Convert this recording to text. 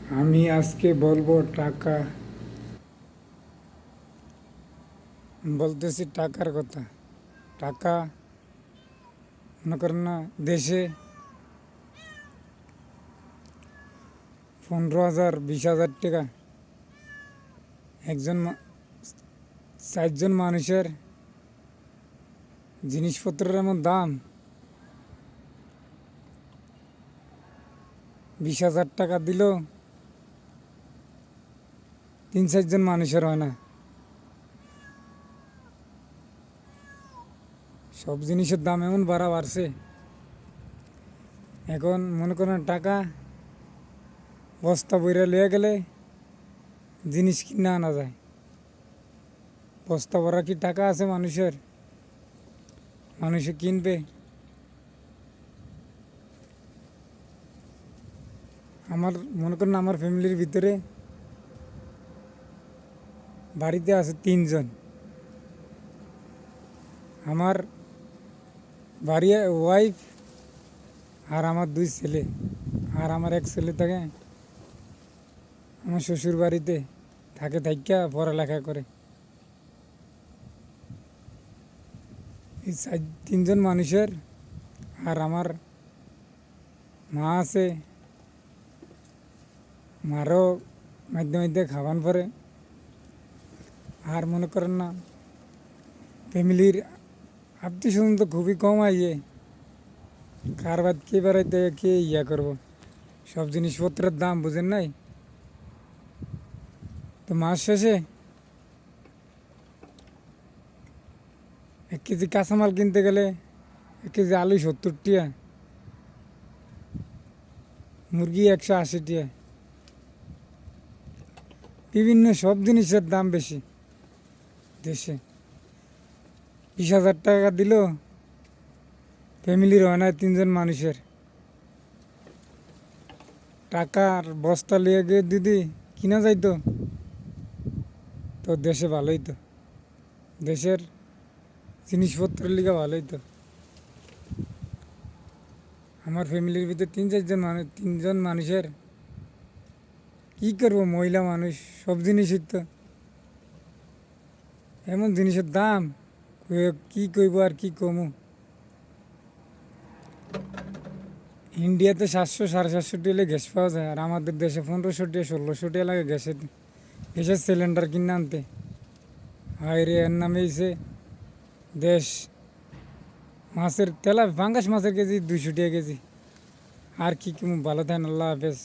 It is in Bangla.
আমি আজকে বলবো টাকা, বলতেছি টাকার কথা। টাকা মনে করেন না, দেশে 15,000 20,000 টাকা একজন 4জন মানুষের জিনিসপত্রের এমন দাম। 20,000 টাকা দিলেও 3-4জন মানুষের হয় না। সব জিনিসের দাম এমন বাড়ছে। এখন মনে করেন টাকা বস্তা বইরা লিয়ে গেলে জিনিস কিনে আনা যায়। বস্তা ভরা কি টাকা আছে মানুষে কিনবে? আমার মনে করেন আমার ফ্যামিলির ভিতরে বাড়িতে আছে 3জন। আমার বাড়ি ওয়াইফ আর আমার 2 ছেলে, আর আমার এক ছেলে থাকে আমার শ্বশুর বাড়িতে থাকিয়া পড়ালেখা করে। এই 3জন মানুষের, আর আমার মা আছে, মারও মধ্যে মধ্যে খাওয়ান পরে। আর মনে করেন না, ফ্যামিলির আত্মীয় স্বজন তো খুবই কম আইয়ে। কার বাদ কে বেড়াইতে কে করবো, সব জিনিসপত্রের দাম বুঝেন নাই। তো মাস শেষে 1 কেজি কাঁচামাল কিনতে গেলে 1 কেজি আলু 70 টাকা, মুরগি 180 টাকা। বিভিন্ন সব জিনিসের দাম বেশি দেশে। 20,000 টাকা দিল ফ্যামিলির হয় না 3জন মানুষের। টাকার বস্তা লিয়ে গিয়ে দিদি কিনা যাইতো তো দেশে ভালোই তো, দেশের জিনিসপত্রের লিগে ভালোই তো। আমার ফ্যামিলির ভিতরে 3জন মানুষের কি করবো, মহিলা মানুষ, সব জিনিসের তো এমন জিনিসের দাম কি কইব আর কি কমু। ইন্ডিয়াতে 700-750 টাকা গ্যাস পাওয়া যায়, আর আমাদের দেশে 1500 টাকা 1600 টাকা লাগে গ্যাসের সিলিন্ডার কিনে আনতে। রে এর নামে এসে দেশ মাছের পাঙ্গাস মাছের কেজি 200 টাকা কেজি। আর কি ভালো থাকেন, আল্লাহ হাফেজ।